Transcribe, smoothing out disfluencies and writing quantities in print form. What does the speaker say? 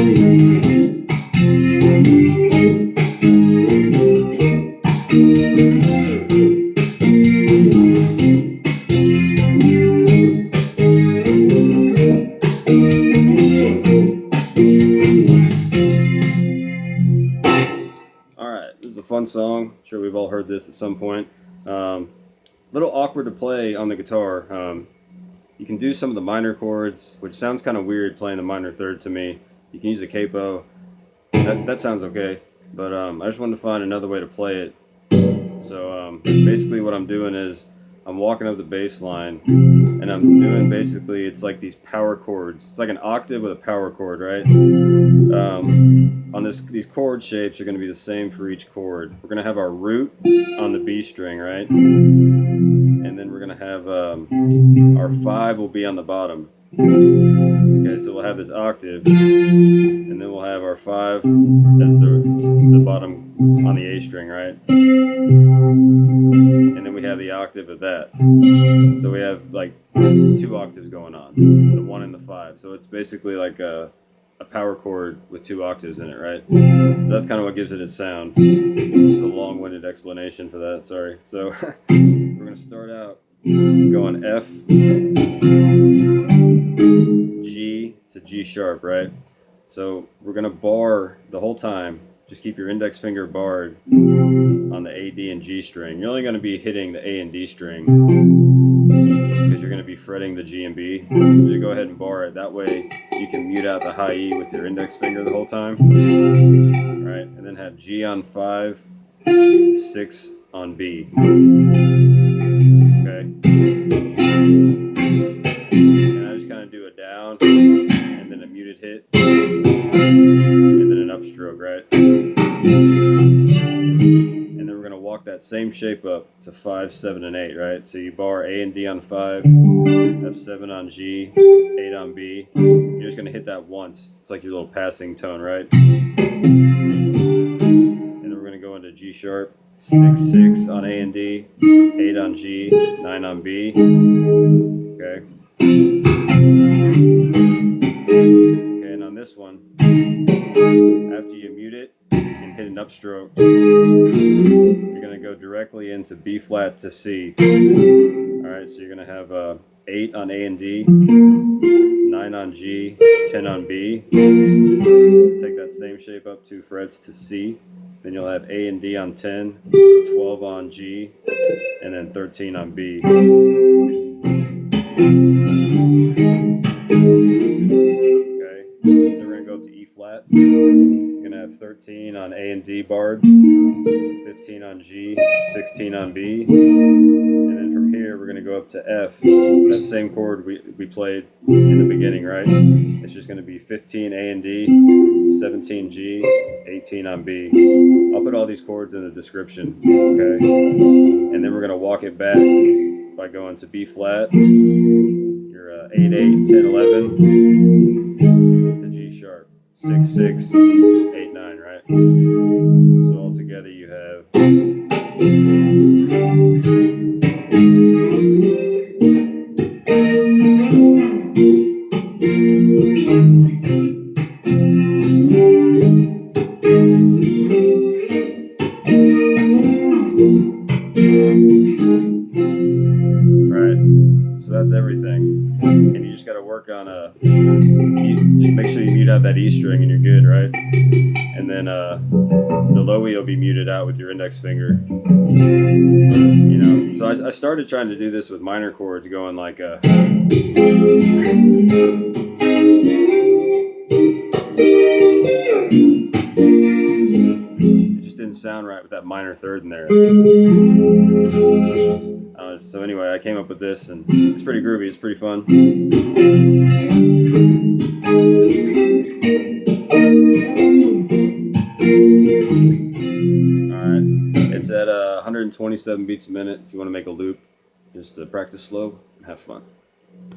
This is a fun song. I'm sure we've all heard this at some point. Little awkward to play on the guitar. You can do some of the minor chords, which sounds kind of weird playing the minor third to me. You can use a capo. That sounds okay. But I just wanted to find another way to play it. So basically what I'm doing is I'm walking up the bass line and I'm doing basically, it's like these power chords. It's like an octave with a power chord, right? On these chord shapes are going to be the same for each chord. We're going to have our root on the B string, right? And then we're going to have our 5 will be on the bottom. Okay, so we'll have this octave, and then we'll have our 5 as the bottom on the A string, right? And then we have the octave of that. So we have like 2 octaves going on, the 1 and the 5. So it's basically like a power chord with 2 octaves in it, right? So that's kind of what gives it its sound. It's a long-winded explanation for that, sorry. So we're going to start out going F, G to G sharp, right? So we're going to bar the whole time. Just keep your index finger barred on the A, D, and G string. You're only going to be hitting the A and D string because you're going to be fretting the G and B. Just go ahead and bar it. That way you can mute out the high E with your index finger the whole time. All right, and then have G on 5, 6 on B. Okay. And I just kind of do a down, and then a muted hit, and then an upstroke, right? And then we're going to walk that same shape up to 5, 7, and 8, right? So you bar A and D on 5, F7 on G, 8 on B. You're just going to hit that once. It's like your little passing tone, right? And then we're going to go into G sharp, 6, 6 on A and D, 8 on G, 9 on B. Okay. Okay, and on this one, after you mute it and hit an upstroke, you're going to go directly into B flat to C. Alright, so you're going to have 8 on A and D, 9 on G, 10 on B. Take that same shape up 2 frets to C. Then you'll have A and D on 10, 12 on G, and then 13 on B. Okay, then we're going to go up to E flat. You're going to have 13 on A and D barred, 15 on G, 16 on B. And then from here, we're going to go up to F, that same chord we played in the beginning, right? It's just going to be 15 A and D, 17 G, 18 on B. I'll put all these chords in the description, okay? And then we're going to walk it back by going to B flat, your 8, 8, 10, 11, to G sharp, 6, 6, 8, 9, right? So all together you have... So that's everything, and you just got to work on just make sure you mute out that E string and you're good, right? And then the low E will be muted out with your index finger, you know. So I started trying to do this with minor chords, going like a... It just didn't sound right with that minor third in there. So anyway, I came up with this, and it's pretty groovy. It's pretty fun. Alright, it's at 127 beats a minute. If you want to make a loop, just practice slow and have fun.